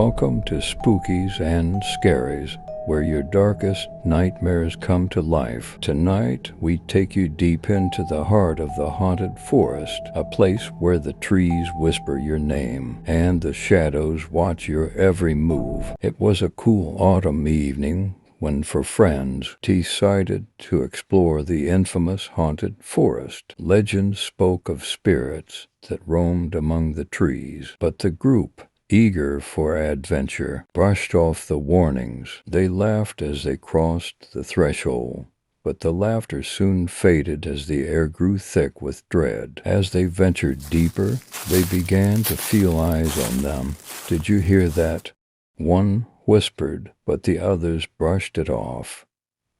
Welcome to Spookies and Scaries, where your darkest nightmares come to life. Tonight, we take you deep into the heart of the haunted forest, a place where the trees whisper your name and the shadows watch your every move. It was a cool autumn evening when, for friends, decided to explore the infamous haunted forest. Legends spoke of spirits that roamed among the trees, but the group, eager for adventure, brushed off the warnings. They laughed as they crossed the threshold, but the laughter soon faded as the air grew thick with dread. As they ventured deeper, they began to feel eyes on them. "Did you hear that?" One whispered, but the others brushed it off,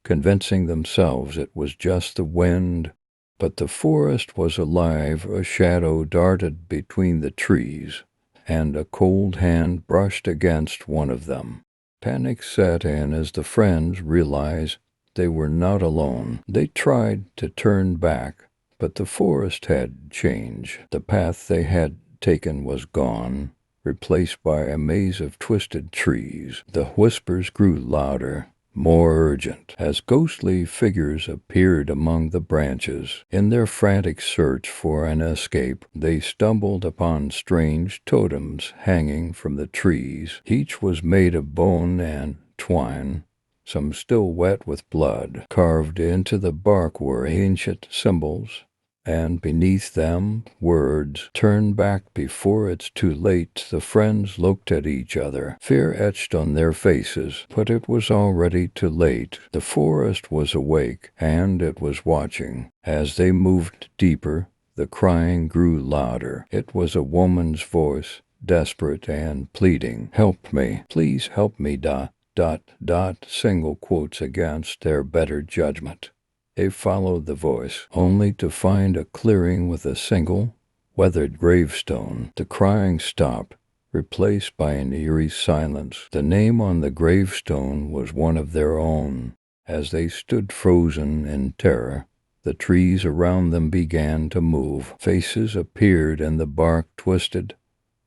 convincing themselves it was just the wind. But the forest was alive. A shadow darted between the trees, and a cold hand brushed against one of them. Panic set in as the friends realized they were not alone. They tried to turn back, but the forest had changed. The path they had taken was gone, replaced by a maze of twisted trees. The whispers grew louder, more urgent, as ghostly figures appeared among the branches. In their frantic search for an escape, they stumbled upon strange totems hanging from the trees. Each was made of bone and twine, some still wet with blood. Carved into the bark were ancient symbols, and beneath them words, "Turn back before it's too late." The friends looked at each other, fear etched on their faces, but it was already too late. The forest was awake, and it was watching. As they moved deeper, the crying grew louder. It was a woman's voice, desperate and pleading. "Help me, please help me, single quotes against their better judgment. They followed the voice, only to find a clearing with a single, weathered gravestone. The crying stopped, replaced by an eerie silence. The name on the gravestone was one of their own. As they stood frozen in terror, the trees around them began to move. Faces appeared and the bark twisted,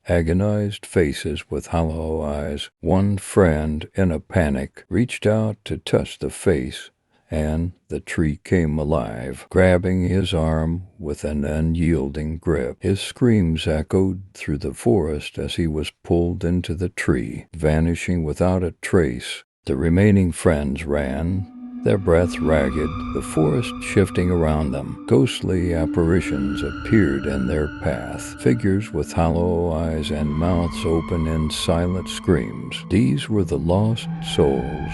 agonized faces with hollow eyes. One friend, in a panic, reached out to touch the face, and the tree came alive, grabbing his arm with an unyielding grip. His screams echoed through the forest as he was pulled into the tree, vanishing without a trace. The remaining friends ran, their breath ragged, the forest shifting around them. Ghostly apparitions appeared in their path, figures with hollow eyes and mouths open in silent screams. These were the lost souls,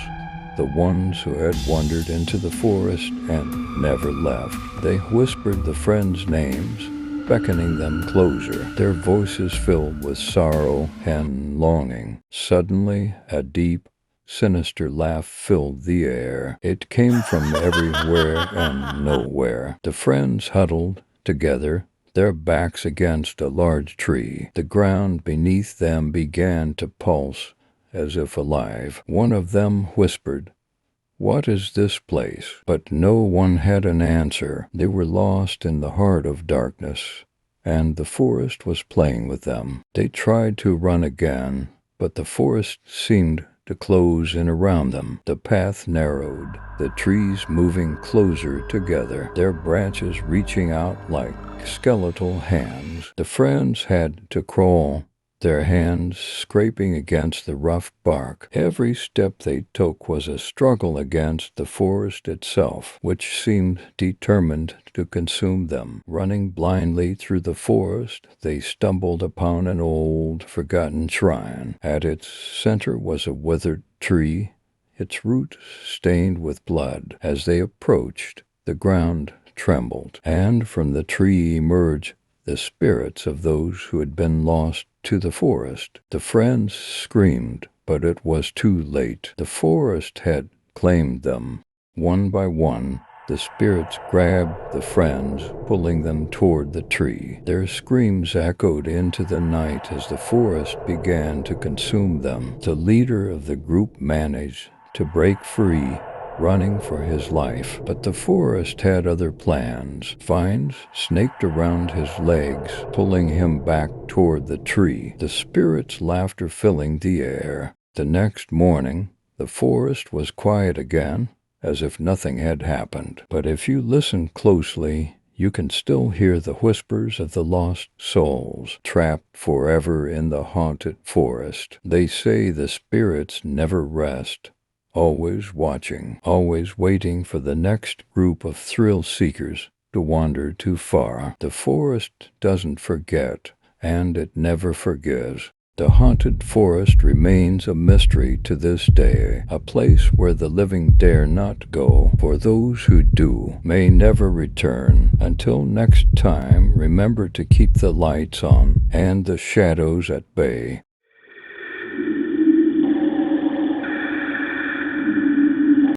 the ones who had wandered into the forest and never left. They whispered the friends' names, beckoning them closer, their voices filled with sorrow and longing. Suddenly, a deep, sinister laugh filled the air. It came from everywhere and nowhere. The friends huddled together, their backs against a large tree. The ground beneath them began to pulse, as if alive. One of them whispered, "What is this place?" But no one had an answer. They were lost in the heart of darkness, and the forest was playing with them. They tried to run again, but the forest seemed to close in around them. The path narrowed, the trees moving closer together, their branches reaching out like skeletal hands. The friends had to crawl, their hands scraping against the rough bark. Every step they took was a struggle against the forest itself, which seemed determined to consume them. Running blindly through the forest, they stumbled upon an old, forgotten shrine. At its center was a withered tree, its roots stained with blood. As they approached, the ground trembled, and from the tree emerged the spirits of those who had been lost to the forest. The friends screamed, but it was too late. The forest had claimed them. One by one, the spirits grabbed the friends, pulling them toward the tree. Their screams echoed into the night as the forest began to consume them. The leader of the group managed to break free, running for his life. But the forest had other plans. Vines snaked around his legs, pulling him back toward the tree, the spirit's laughter filling the air. The next morning, the forest was quiet again, as if nothing had happened. But if you listen closely, you can still hear the whispers of the lost souls trapped forever in the haunted forest. They say the spirits never rest, always watching, always waiting for the next group of thrill seekers to wander too far. The forest doesn't forget, and it never forgives. The haunted forest remains a mystery to this day, a place where the living dare not go, for those who do may never return. Until next time, remember to keep the lights on and the shadows at bay.